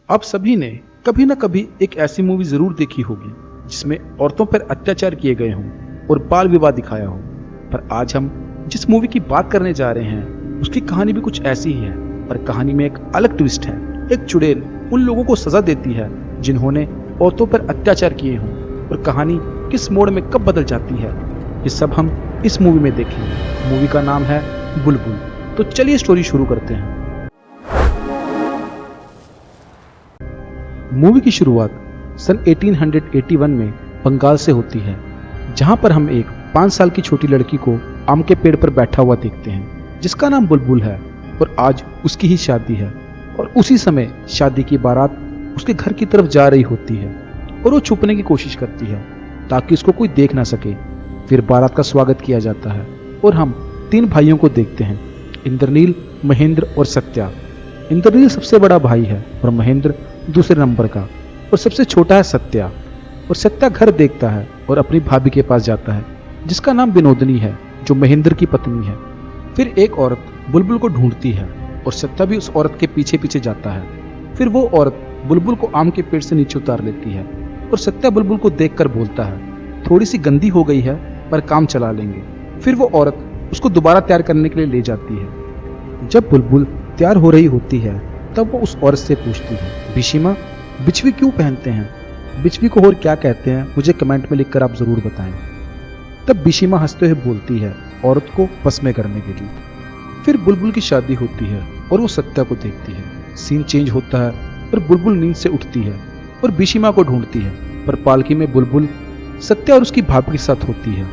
आप सभी ने कभी न कभी एक ऐसी मूवी जरूर देखी होगी जिसमें औरतों पर अत्याचार किए गए हों और बाल विवाह दिखाया हो। पर आज हम जिस मूवी की बात करने जा रहे हैं उसकी कहानी भी कुछ ऐसी ही है, पर कहानी में एक अलग ट्विस्ट है। एक चुड़ैल उन लोगों को सजा देती है जिन्होंने औरतों पर अत्याचार किए हों, और कहानी किस मोड़ में कब बदल जाती है ये सब हम इस मूवी में देखेंगे। मूवी का नाम है बुलबुल। तो चलिए स्टोरी शुरू करते हैं। मूवी की शुरुआत सन 1881 में बंगाल से होती है, जहां पर हम एक 5 साल की छोटी लड़की को आम के पेड़ पर बैठा हुआ देखते हैं जिसका नाम बुलबुल है, और आज उसकी ही शादी है। और उसी समय शादी की बारात उसके घर की तरफ जा रही होती है और वो छुपने की कोशिश करती है ताकि उसको कोई देख ना सके। फिर बारात का स्वागत किया जाता है और हम 3 भाइयों को देखते हैं, इंद्रनील, महेंद्र और सत्या। इंद्रनील सबसे बड़ा भाई है और महेंद्र दूसरे नंबर का, और सबसे छोटा है सत्या। और सत्या घर देखता है और अपनी भाभी के पास जाता है जिसका नाम विनोदनी है, जो महेंद्र की पत्नी है। फिर एक औरत बुलबुल को ढूंढती है और सत्या भी उस औरत के पीछे पीछे जाता है। फिर वो औरत बुलबुल को आम के पेड़ से नीचे उतार लेती है और सत्या बुलबुल को देखकर बोलता है, थोड़ी सी गंदी हो गई है पर काम चला लेंगे। फिर वो औरत उसको दोबारा तैयार करने के लिए ले जाती है। जब बुलबुल तैयार हो रही होती है तब वो उस औरत से पूछती है, बिशिमा, बिछवी क्यों पहनते हैं? बिछवी को और क्या कहते हैं मुझे कमेंट में लिखकर आप जरूर बताएं। तब बिशिमा हंसते हुए बोलती है, औरत को बस में करने के लिए। फिर बुलबुल की शादी होती है और वो सत्या को देखती है। सीन चेंज होता है और बुलबुल नींद से उठती है और बिशिमा को ढूंढती है, पर पालकी में बुलबुल सत्या और उसकी भाभी के साथ होती है।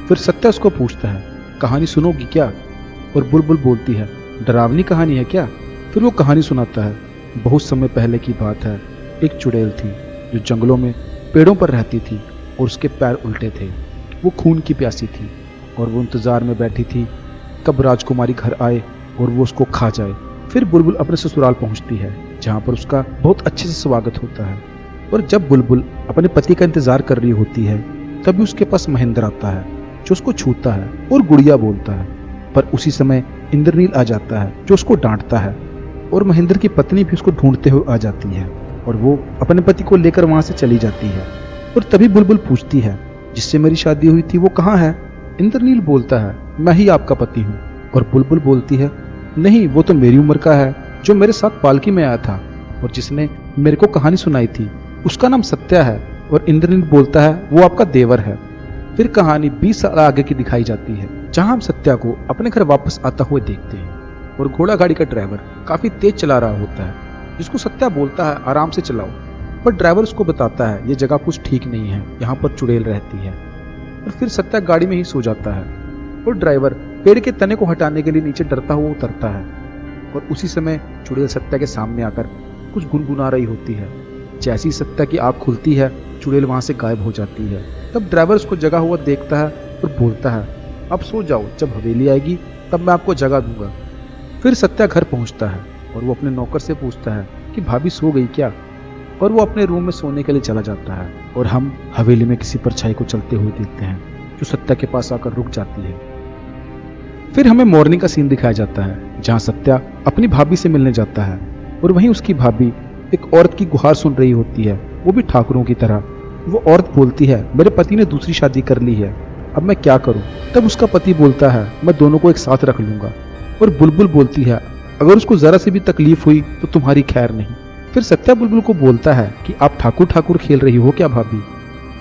फिर सत्या उसको पूछता है, कहानी सुनोगी क्या? और बुलबुल बोलती है, डरावनी कहानी है क्या? फिर वो कहानी सुनाता है। बहुत समय पहले की बात है, एक चुड़ैल थी जो जंगलों में पेड़ों पर रहती थी और उसके पैर उल्टे थे। वो खून की प्यासी थी और वो इंतजार में बैठी थी कब राजकुमारी घर आए और वो उसको खा जाए। फिर बुलबुल अपने ससुराल पहुंचती है जहां पर उसका बहुत अच्छे से स्वागत होता है। और जब बुलबुल अपने पति का इंतजार कर रही होती है तभी उसके पास महेंद्र आता है जो उसको छूता है और गुड़िया बोलता है। पर उसी समय इंद्रनील आ जाता है जो उसको डांटता है, और महेंद्र की पत्नी भी उसको ढूंढते हुए आ जाती है और वो अपने पति को लेकर वहां से चली जाती है। और तभी बुलबुल पूछती है, जिससे मेरी शादी हुई थी वो कहाँ है? इंद्रनील बोलता है, मैं ही आपका पति हूँ। और बुलबुल बोलती है, नहीं, वो तो मेरी उम्र का है जो मेरे साथ पालकी में आया था और जिसने मेरे को कहानी सुनाई थी, उसका नाम सत्या है। और इंद्रनील बोलता है, वो आपका देवर है। फिर कहानी 20 साल आगे की दिखाई जाती है जहां हम सत्या को अपने घर वापस आता हुए देखते हैं, और घोड़ा गाड़ी का ड्राइवर काफी तेज चला रहा होता है जिसको सत्या बोलता है, आराम से चलाओ। पर ड्राइवर उसको बताता है, ये जगह कुछ ठीक नहीं है, यहाँ पर चुड़ैल रहती है। और फिर सत्या गाड़ी में ही सो जाता है और ड्राइवर पेड़ के तने को हटाने के लिए नीचे डरता हुआ उतरता है। और उसी समय चुड़ैल सत्या के सामने आकर कुछ गुनगुना रही होती है। जैसी सत्या की आँख खुलती है चुड़ैल वहां से गायब हो जाती है। तब ड्राइवर उसको जगा हुआ देखता है और बोलता है, अब सो जाओ, जब हवेली आएगी तब मैं आपको जगा दूंगा। फिर सत्या घर पहुंचता है और वो अपने नौकर से पूछता है कि भाभी सो गई क्या? और वो अपने रूम में सोने के लिए चला जाता है। और हम हवेली में किसी परछाई को चलते हुए देखते हैं जो सत्या के पास आकर रुक जाती है। फिर हमें मॉर्निंग का सीन दिखाया जाता है जहां सत्या अपनी भाभी से मिलने जाता है, और वहीं उसकी भाभी एक औरत की गुहार सुन रही होती है, वो भी ठाकुरों की तरह। वो औरत बोलती है, मेरे पति ने दूसरी शादी कर ली है, अब मैं क्या करूं? तब उसका पति बोलता है, मैं दोनों को एक साथ रख लूंगा। और बुलबुल बोलती है, अगर उसको जरा सी भी तकलीफ हुई तो तुम्हारी खैर नहीं। फिर सत्या बुलबुल को बोलता है कि आप ठाकुर ठाकुर खेल रही हो क्या भाभी?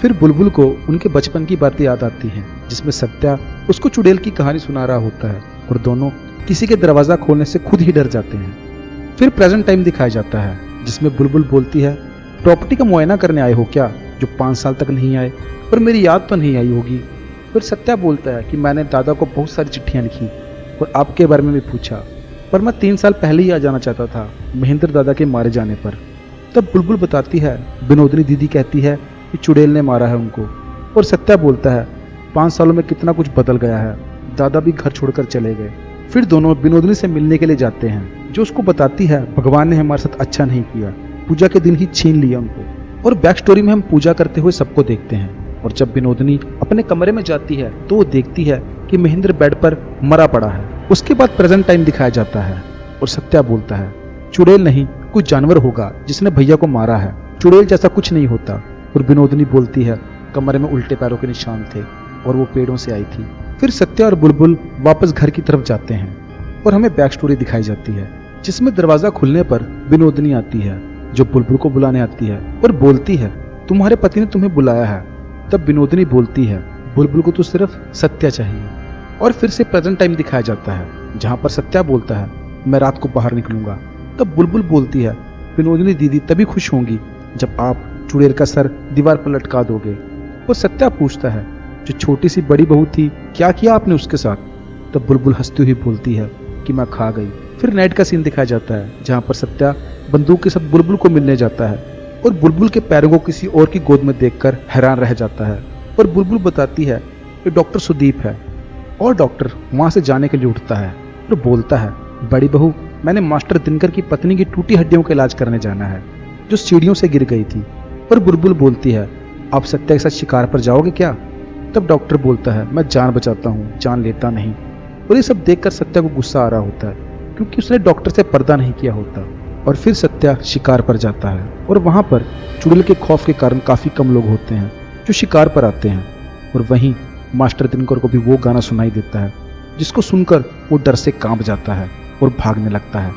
फिर बुलबुल को उनके बचपन की बातें याद आती हैं जिसमें सत्या उसको चुड़ैल की कहानी सुना रहा होता है और दोनों किसी के दरवाजा खोलने से खुद ही डर जाते हैं। फिर प्रेजेंट टाइम दिखाया जाता है जिसमें बुलबुल बोलती है, प्रॉपर्टी का मुआयना करने आए हो क्या, जो 5 साल तक नहीं आए? पर मेरी याद तो नहीं आई होगी। फिर सत्या बोलता है कि मैंने दादा को बहुत सारी चिट्ठियां लिखी और आपके बारे में भी पूछा, पर मैं 3 साल पहले ही आ जाना चाहता था महेंद्र दादा के मारे जाने पर। तब बुलबुल बताती है, विनोदनी दीदी कहती है कि चुड़ैल ने मारा है उनको। और सत्या बोलता है, 5 सालों में कितना कुछ बदल गया है, दादा भी घर छोड़कर चले गए। फिर दोनों विनोदनी से मिलने के लिए जाते हैं जो उसको बताती है, भगवान ने हमारे साथ अच्छा नहीं किया, पूजा के दिन ही छीन लिया उनको। और बैक स्टोरी में हम पूजा करते हुए सबको देखते हैं। और जब विनोदनी अपने कमरे में जाती है तो वो देखती है कि महेंद्र बेड पर मरा पड़ा है। उसके बाद प्रेजेंट टाइम दिखाया जाता है और सत्या बोलता है, चुड़ैल नहीं, कुछ जानवर होगा जिसने भैया को मारा है। चुड़ैल जैसा कुछ नहीं होता। और विनोदनी बोलती है कमरे में उल्टे पैरों के निशान थे और वो पेड़ों से आई थी। फिर सत्या और बुलबुल वापस घर की तरफ जाते हैं और हमें बैक स्टोरी दिखाई जाती है, जिसमें दरवाजा खुलने पर विनोदनी आती है जो बुलबुल को बुलाने आती है और बोलती है तुम्हारे पति ने तुम्हें बुलाया है। तब विनोदनी बोलती है बुलबुल को तो सिर्फ सत्या चाहिए। और फिर से प्रेजेंट टाइम दिखाया जाता है जहां पर सत्या बोलता है मैं रात को बाहर निकलूंगा। तब बुलबुल बोलती है विनोदनी दीदी तभी खुश होंगी जब आप चुड़ैल का सर दीवार पर लटका दोगे। और सत्या पूछता है जो छोटी सी बड़ी बहू थी क्या किया आपने उसके साथ। तब बुलबुल हंसती हुई बोलती है कि मैं खा गई। फिर नाइट का सीन दिखाया जाता है जहां पर सत्या बंदूक के साथ बुलबुल को मिलने जाता है और बुलबुल के पैरों को किसी और की गोद में देखकर हैरान रह जाता है। और बुलबुल बताती है कि डॉक्टर सुदीप है। और डॉक्टर वहां से जाने के लिए उठता है और बोलता है बड़ी बहू मैंने मास्टर दिनकर की पत्नी की टूटी हड्डियों का इलाज करने जाना है जो सीढ़ियों से गिर गई थी। और बुलबुल बोलती है आप सत्या के साथ शिकार पर जाओगे क्या। तब डॉक्टर बोलता है मैं जान बचाता हूँ जान लेता नहीं। और ये सब देखकर सत्या को गुस्सा आ रहा होता है क्योंकि उसने डॉक्टर से पर्दा नहीं किया होता। और फिर सत्या शिकार पर जाता है और वहां पर चुड़ैल के खौफ के कारण काफी कम लोग होते हैं जो शिकार पर आते हैं। और वहीं मास्टर दिनकर को भी वो गाना सुनाई देता है जिसको सुनकर वो डर से कांप जाता है और भागने लगता है।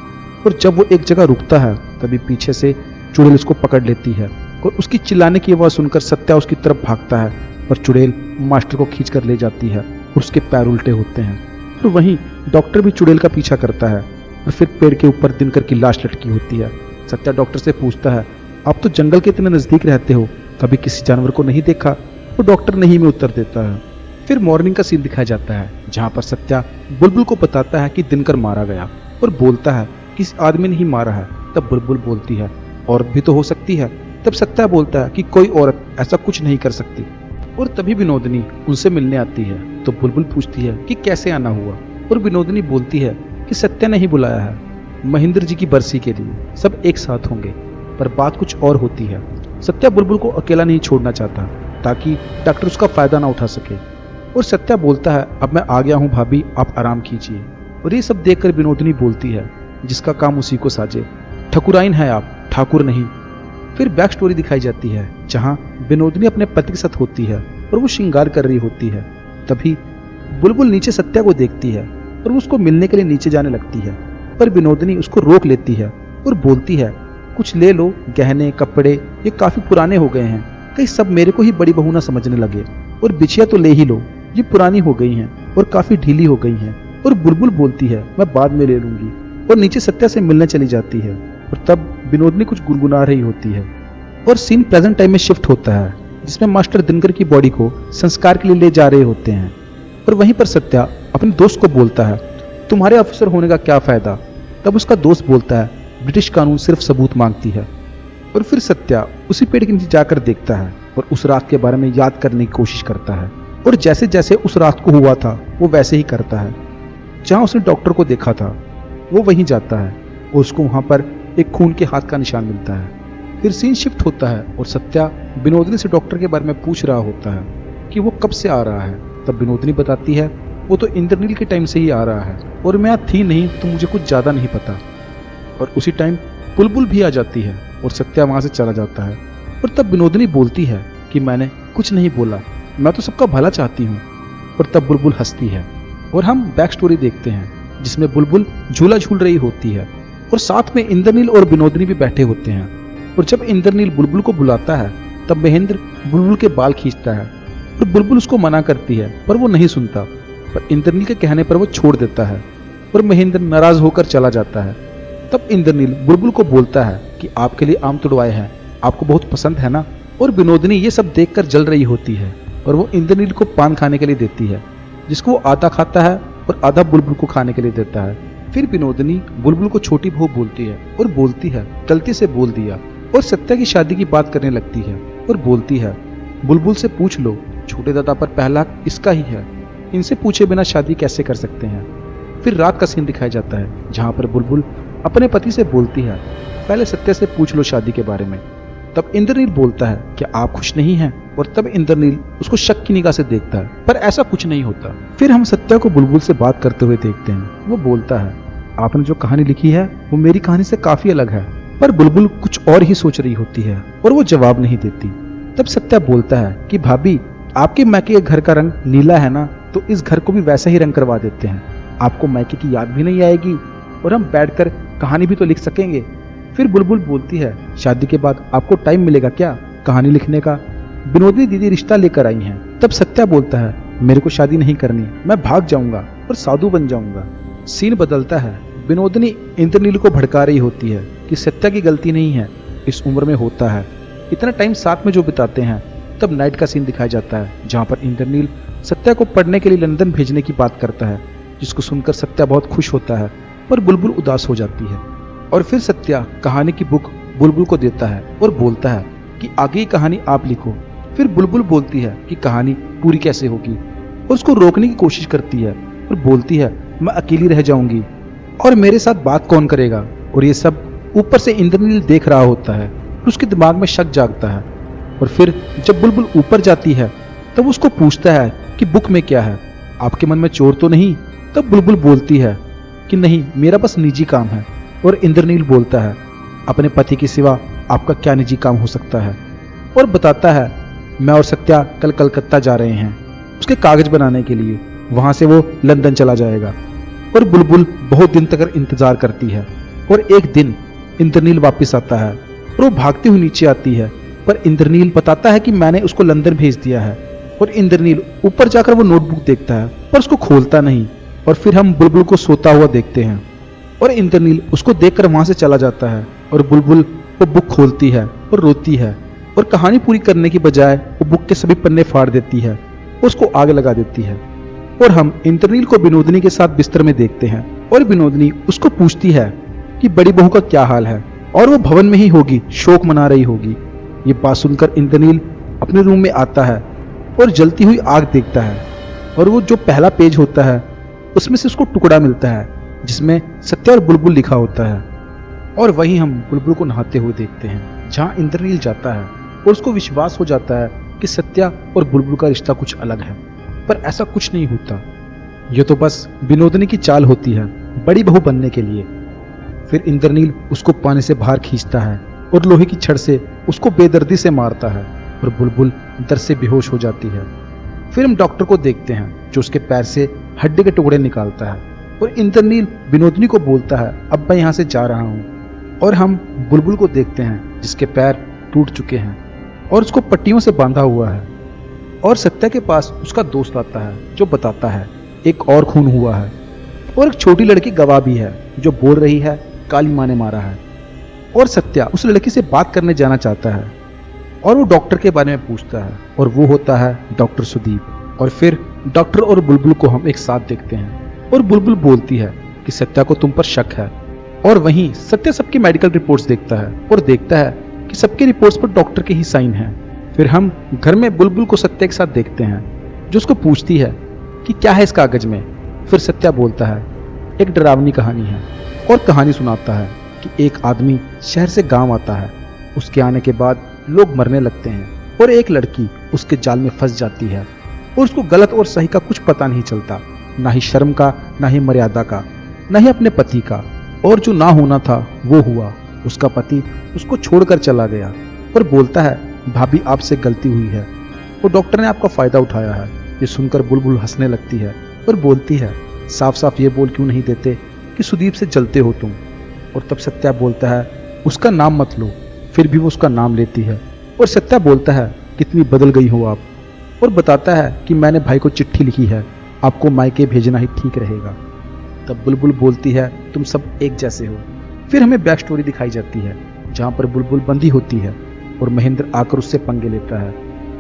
और जब वो एक जगह रुकता है तभी पीछे से चुड़ैल उसको पकड़ लेती है और उसकी चिल्लाने की आवाज सुनकर सत्या उसकी तरफ भागता है और चुड़ैल मास्टर को खींच कर ले जाती है और उसके पैर उल्टे होते हैं। और वहीं डॉक्टर भी चुड़ैल का पीछा करता है और फिर पेड़ के ऊपर दिनकर की लाश लटकी होती है। सत्या डॉक्टर से पूछता है आप तो जंगल के इतने नजदीक रहते हो कभी किसी जानवर को नहीं देखा। तो डॉक्टर नहीं में उत्तर देता है। फिर मॉर्निंग का सीन दिखाया जाता है जहां पर सत्या बुलबुल को बताता है कि दिनकर मारा गया और बोलता है किसी आदमी ने ही मारा है। तब बुलबुल बोलती है औरत भी तो हो सकती है। तब सत्या बोलता है कि कोई औरत ऐसा कुछ नहीं कर सकती। और तभी विनोदनी उनसे मिलने आती है तो बुलबुल पूछती है कि कैसे आना हुआ। और विनोदनी बोलती है कि सत्या ने ही बुलाया है महेंद्र जी की बरसी के लिए सब एक साथ होंगे। पर बात कुछ और होती है। सत्या बुलबुल को अकेला नहीं छोड़ना चाहता ताकि डॉक्टर उसका फायदा ना उठा सके। और सत्या बोलता है अब मैं आ गया हूँ भाभी आप आराम कीजिए। और ये सब देखकर विनोदनी बोलती है जिसका काम उसी को साजे ठकुराइन है आप ठाकुर नहीं। फिर बैक स्टोरी दिखाई जाती है जहां विनोदनी अपने पति के साथ होती है और वो श्रृंगार कर रही होती है। तभी बुलबुल नीचे सत्या को देखती है और वो उसको मिलने के लिए नीचे जाने लगती है। पर विनोदनी उसको रोक लेती है और बोलती है कुछ ले लो गहने कपड़े ये काफी पुराने हो गए हैं कहीं सब मेरे को ही बड़ी बहू ना समझने लगे। और बिछिया तो ले ही लो ये पुरानी हो गई हैं और काफी ढीली हो गई हैं। और बुलबुल बोलती है मैं बाद में ले लूंगी और नीचे सत्या से मिलने चली जाती है। और तब विनोदनी कुछ गुनगुना रही होती है और सीन प्रेजेंट टाइम में शिफ्ट होता है जिसमें मास्टर दिनकर की बॉडी को संस्कार के लिए ले जा रहे होते हैं। और वहीं पर सत्या अपने दोस्त को बोलता है तुम्हारे ऑफिसर होने का क्या फायदा। तब उसका दोस्त बोलता है ब्रिटिश कानून सिर्फ सबूत मांगती है। और फिर सत्या उसी पेड़ के नीचे जाकर देखता है और उस रात के बारे में याद करने की कोशिश करता है। और जैसे जैसे उस रात को हुआ था वो वैसे ही करता है। जहां उसने डॉक्टर को देखा था वो वहीं जाता है और उसको वहां पर एक खून के हाथ का निशान मिलता है। फिर सीन शिफ्ट होता है और सत्या विनोदनी से डॉक्टर के बारे में पूछ रहा होता है कि वो कब से आ रहा है। तब विनोदनी बताती है वो तो इंद्रनील के टाइम से ही आ रहा है और मैं थी नहीं तो मुझे कुछ ज्यादा नहीं पता। और उसी टाइम बुलबुल भी आ जाती है और सत्या वहां से चला जाता है। और तब विनोदनी बोलती है कि मैंने कुछ नहीं बोला मैं तो सबका भला चाहती हूँ। और तब बुलबुल हंसती है और हम बैक स्टोरी देखते हैं जिसमें बुलबुल झूला झूल रही होती है और साथ में इंद्रनील और विनोदनी भी बैठे होते हैं। और जब इंद्रनील बुलबुल को बुलाता है तब महेंद्र बुलबुल के बाल खींचता है और बुलबुल उसको मना करती है पर वो नहीं सुनता। पर इंद्रनील के कहने पर वो छोड़ देता है और महेंद्र नाराज होकर चला जाता है। तब इंद्रनील बुलबुल को बोलता है कि आपके लिए आम तुड़वाए हैं आपको बहुत पसंद है ना। और विनोदनी ये सब देखकर जल रही होती है और वो इंद्रनील को पान खाने के लिए देती है जिसको वो आधा खाता है और आधा बुलबुल को खाने के लिए देता है। फिर विनोदनी बुलबुल को छोटी बहू बोलती है और बोलती है गलती से बोल दिया। और सत्या की शादी की बात करने लगती है और बोलती है बुलबुल से पूछ लो छोटे दादा पर पहला हक इसका ही है इनसे पूछे बिना शादी कैसे कर सकते हैं। फिर रात का सीन दिखाया जाता है जहां पर बुलबुल अपने पति से बोलती है पहले सत्या से पूछ लो शादी के बारे में। तब इंद्रनील बोलता है कि आप खुश नहीं हैं। और तब इंद्रनील उसको शक की निगाह से देखता है पर ऐसा कुछ नहीं होता। फिर हम सत्या को बुलबुल से बात करते हुए देखते हैं। वो बोलता है आपने जो कहानी लिखी है वो मेरी कहानी से काफी अलग है पर बुलबुल कुछ और ही सोच रही होती है और वो जवाब नहीं देती। तब सत्या बोलता है कि भाभी, आपके मायके के घर का रंग नीला है ना, तो इस घर को भी वैसा ही रंग करवा देते हैं। आपको मायके की याद भी नहीं आएगी और हम बैठकर कहानी भी तो लिख सकेंगे। फिर बुलबुल बोलती है, शादी के बाद आपको टाइम मिलेगा क्या कहानी लिखने का? विनोदिनी दीदी रिश्ता लेकर आई हैं। तब सत्या बोलता है, मेरे को शादी नहीं करनी, मैं भाग जाऊंगा और साधु बन जाऊंगा। सीन बदलता है। विनोदिनी इंद्रनील को भड़का रही होती है कि सत्या की गलती नहीं है, इस उम्र में होता है, इतना टाइम साथ में जो बिताते हैं। तब नाइट का सीन दिखाया जाता है जहां पर इंद्रनील सत्या को पढ़ने के लिए लंदन भेजने की बात करता है, जिसको सुनकर सत्या बहुत खुश होता है पर बुलबुल उदास हो जाती है। और फिर सत्या कहानी की बुक बुलबुल को देता है और बोलता है कि आगे की कहानी आप लिखो। फिर बुलबुल बोलती है कि कहानी पूरी कैसे होगी और उसको रोकने की कोशिश करती है और बोलती है, मैं अकेली रह जाऊंगी और मेरे साथ बात कौन करेगा। और ये सब ऊपर से इंद्रनील देख रहा होता है और उसके दिमाग में शक जागता है। और फिर जब बुलबुल ऊपर जाती है तब उसको पूछता है कि बुक में क्या है, आपके मन में चोर तो नहीं? तब बुलबुल बोलती है कि नहीं, मेरा बस निजी काम है। और इंद्रनील बोलता है, अपने पति के सिवा आपका क्या निजी काम हो सकता है? और बताता है, मैं और सत्या कल कलकत्ता जा रहे हैं उसके कागज बनाने के लिए, वहां से वो लंदन चला जाएगा। और बुलबुल बहुत दिन तक इंतजार करती है और एक दिन इंद्रनील वापस आता है और वो भागती हुई नीचे आती है, पर इंद्रनील बताता है कि मैंने उसको लंदन भेज दिया है। और इंद्रनील ऊपर जाकर वो नोटबुक देखता है पर उसको खोलता नहीं। और फिर हम बुलबुल को सोता हुआ देखते हैं और इंद्रनील उसको देखकर वहां से चला जाता है और बुलबुल वो बुक खोलती है और रोती है और कहानी पूरी करने की बजाय वो बुक के सभी पन्ने फाड़ देती है और उसको आग लगा देती है। और हम इंद्रनील को विनोदिनी के साथ बिस्तर में देखते हैं और विनोदिनी उसको पूछती है कि बड़ी बहू का क्या हाल है, और वो भवन में ही होगी, शोक मना रही होगी। ये बात सुनकर इंद्रनील अपने रूम में आता है और जलती हुई आग देखता है और वो जो पहला पेज होता है उसमें से उसको टुकड़ा मिलता है जिसमें सत्या और बुलबुल लिखा होता है। और वहीं हम बुलबुल को नहाते हुए देखते हैं जहां इंद्रनील जाता है और उसको विश्वास हो जाता है कि सत्या और बुलबुल का रिश्ता कुछ अलग है, पर ऐसा कुछ नहीं होता। यह तो बस विनोदिनी की चाल होती है बड़ी बहू बनने के लिए। फिर इंद्रनील उसको पानी से बाहर खींचता है और लोहे की छड़ से उसको बेदर्दी से मारता है और बुलबुल दर्द से बेहोश हो जाती है। फिर हम डॉक्टर को देखते हैं जो उसके पैर से हड्डी के टुकड़े निकालता है और इंद्रनील विनोदिनी को बोलता है, अब मैं यहाँ से जा रहा हूँ। और हम बुलबुल को देखते हैं जिसके पैर टूट चुके हैं और उसको पट्टियों से बांधा हुआ है। और सत्या के पास उसका दोस्त आता है जो बताता है एक और खून हुआ है और एक छोटी लड़की गवाह भी है जो बोल रही है काली माँ ने मारा है। और सत्या उस लड़की से बात करने जाना चाहता है और वो डॉक्टर के बारे में पूछता है और वो होता है डॉक्टर सुदीप। और फिर डॉक्टर और बुलबुल को हम एक साथ देखते हैं और बुलबुल बोलती है कि सत्या को तुम पर शक है। और वहीं सत्या सबकी मेडिकल रिपोर्ट्स देखता है और देखता है कि सबकी रिपोर्ट्स पर डॉक्टर के ही साइन हैं। फिर हम घर में बुलबुल को सत्या के साथ देखते हैं जो उसको पूछती है कि क्या है इस कागज में। फिर सत्या बोलता है एक डरावनी कहानी है और कहानी सुनाता है कि एक आदमी शहर से गांव आता है, उसके आने के बाद लोग मरने लगते हैं और एक लड़की उसके जाल में फंस जाती है और उसको गलत और सही का कुछ पता नहीं चलता, ना ही शर्म का, ना ही मर्यादा का, ना ही अपने पति का। और जो ना होना था वो हुआ, उसका पति उसको छोड़कर चला गया और बोलता है भाभी आपसे गलती हुई है और डॉक्टर ने आपका फायदा उठाया है। ये सुनकर बुलबुल हंसने लगती है और बोलती है साफ साफ ये बोल क्यों नहीं देते कि सुदीप से जलते हो तुम। और तब सत्या बोलता है उसका नाम मत लो। फिर भी वो उसका नाम लेती है और सत्या बोलता है कितनी बदल गई हो आप, और बताता है कि मैंने भाई को चिट्ठी लिखी है, आपको मायके भेजना ही ठीक रहेगा। तब बुलबुल बोलती है तुम सब एक जैसे हो। फिर हमें बैक स्टोरी दिखाई जाती है जहाँ पर बुलबुल बंदी होती है और महेंद्र आकर उससे पंगे लेता है,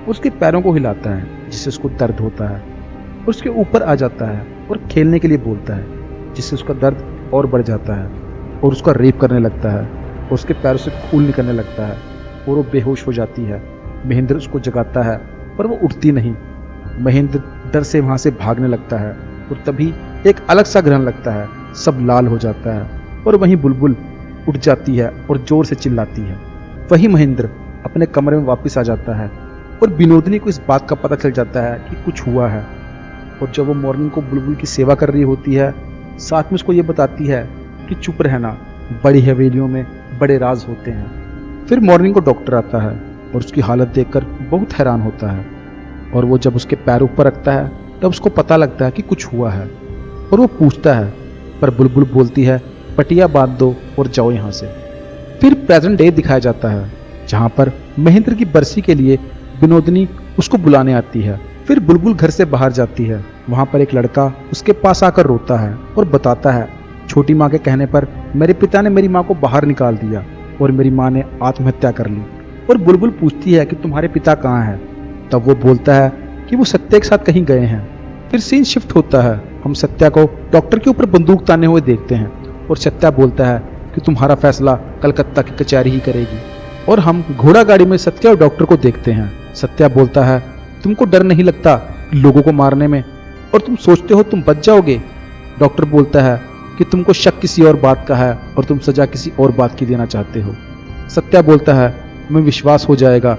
उसके पैरों को हिलाता है जिससे उसको दर्द होता है और उसके ऊपर आ जाता है और खेलने के लिए बोलता है जिससे उसका दर्द और बढ़ जाता है और उसका रेप करने लगता है और उसके पैरों से खून निकलने लगता है और वो बेहोश हो जाती है। महेंद्र उसको जगाता है पर वो उठती नहीं। महेंद्र डर से वहां से भागने लगता है और तभी एक अलग सा ग्रहण लगता है, सब लाल हो जाता है और वहीं बुलबुल उठ जाती है और जोर से चिल्लाती है। वहीं महेंद्र अपने कमरे में वापस आ जाता है और विनोदिनी को इस बात का पता चल जाता है कि कुछ हुआ है। और जब वो मॉर्निंग को बुलबुल की सेवा कर रही होती है, साथ में उसको ये बताती है कि चुप रहना, बड़ी हवेलियों में बड़े राज होते हैं। फिर मॉर्निंग को डॉक्टर आता है और उसकी हालत देखकर बहुत हैरान होता है, और वो जब उसके पैरों पर रखता है तब उसको पता लगता है कि कुछ हुआ है, और वो पूछता है, पर बुलबुल बोलती है, पटिया बांध दो और जाओ यहाँ से। फिर प्रेजेंट डे दिखाया जाता है, जहाँ पर महेंद्र की बरसी के लिए विनोदनी उसको बुलाने आती है। फिर बुलबुल घर से बाहर जाती है। वहाँ पर एक लड़का उसके पास आकर रोता है और बताता है, छोटी माँ के कहने पर मेरे पिता ने मेरी माँ को बाहर निकाल दिया और मेरी माँ ने आत्महत्या कर ली। और बुलबुल पूछती है कि तुम्हारे पिता कहाँ हैं? तब वो बोलता है कि वो सत्या के साथ कहीं गए हैं। फिर सीन शिफ्ट होता है, हम सत्या को डॉक्टर के ऊपर बंदूक ताने हुए देखते हैं, और सत्या बोलता है कि तुम्हारा फैसला कलकत्ता की कचहरी ही करेगी। और हम घोड़ा गाड़ी में सत्या और डॉक्टर को देखते हैं। सत्या बोलता है, तुमको डर नहीं लगता लोगों को मारने में, और तुम सोचते हो तुम बच जाओगे? डॉक्टर बोलता है कि तुमको शक किसी और बात का है और तुम सजा किसी और बात की देना चाहते हो। सत्या बोलता है, मैं विश्वास हो जाएगा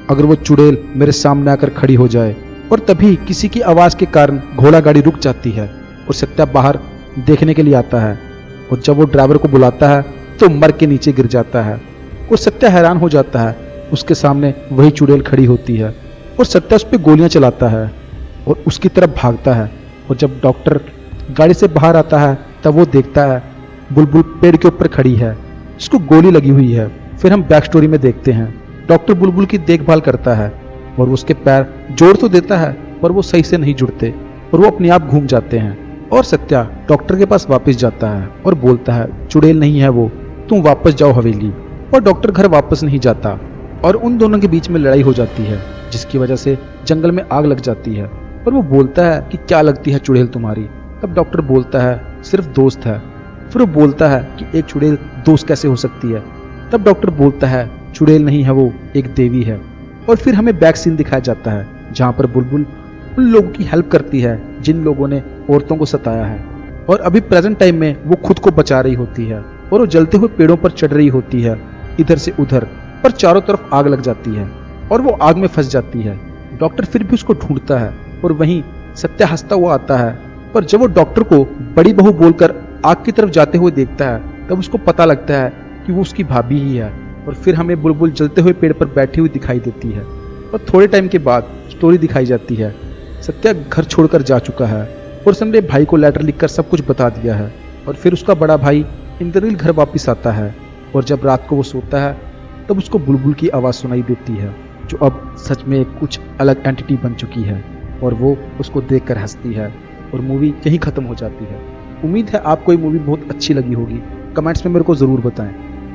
अगर वो चुड़ैल मेरे सामने आकर खड़ी हो जाए। और तभी किसी की आवाज के कारण घोड़ा गाड़ी रुक जाती है और सत्या बाहर देखने के लिए आता है, और जब वो ड्राइवर को बुलाता है तो मर के नीचे गिर जाता है। और सत्या हैरान हो जाता है, उसके सामने वही चुड़ैल खड़ी होती है, और सत्या उस पर गोलियां चलाता है और उसकी तरफ भागता है। और जब डॉक्टर गाड़ी से बाहर आता है तब वो देखता है बुलबुल पेड़ के ऊपर खड़ी है, उसको गोली लगी हुई है। फिर हम बैक स्टोरी में देखते हैं डॉक्टर बुलबुल की देखभाल करता है और उसके पैर जोड़ तो देता है पर वो सही से नहीं जुड़ते और वो अपने आप घूम जाते हैं। और सत्या डॉक्टर के पास वापस जाता है और बोलता है, चुड़ैल नहीं है वो, तुम वापस जाओ हवेली। और डॉक्टर घर वापस नहीं जाता और उन दोनों के बीच में लड़ाई हो जाती है, जिसकी वजह से जंगल में आग लग जाती है। और वो बोलता है कि क्या लगती है चुड़ैल तुम्हारी? तब डॉक्टर बोलता है, सिर्फ दोस्त है। फिर वो बोलता है कि एक चुड़ैल दोस्त कैसे हो सकती है? तब डॉक्टर बोलता है, चुड़ैल नहीं है वो, एक देवी है। और फिर हमें बैक सीन दिखाया जाता है, जहाँ पर बुलबुल उन लोगों की हेल्प करती है जिन लोगों ने औरतों को सताया है। और अभी प्रेजेंट टाइम में वो खुद को बचा रही होती है और वो जलते हुए पेड़ों पर चढ़ रही होती है इधर से उधर, पर चारों तरफ आग लग जाती है और वो आग में फंस जाती है। डॉक्टर फिर भी उसको ढूंढता है और वहीं सत्या हंसता हुआ आता है, पर जब वो डॉक्टर को बड़ी बहू बोलकर आग की तरफ जाते हुए देखता है तब उसको पता लगता है कि वो उसकी भाभी ही है। और फिर हमें बुलबुल जलते हुए पेड़ पर बैठी हुई दिखाई देती है और थोड़े टाइम के बाद स्टोरी दिखाई जाती है। सत्या घर छोड़कर जा चुका है और उसने अपने भाई को लेटर लिखकर सब कुछ बता दिया है। और फिर उसका बड़ा भाई इंद्रनील घर वापस आता है और जब रात को वो सोता है तब उसको बुलबुल की आवाज़ सुनाई देती है, जो अब सच में एक कुछ अलग एंटिटी बन चुकी है। और वो उसको देखकर हंसती है और मूवी यहीं ख़त्म हो जाती है। उम्मीद है आपको ये मूवी बहुत अच्छी लगी होगी। कमेंट्स में मेरे को ज़रूर बताएं।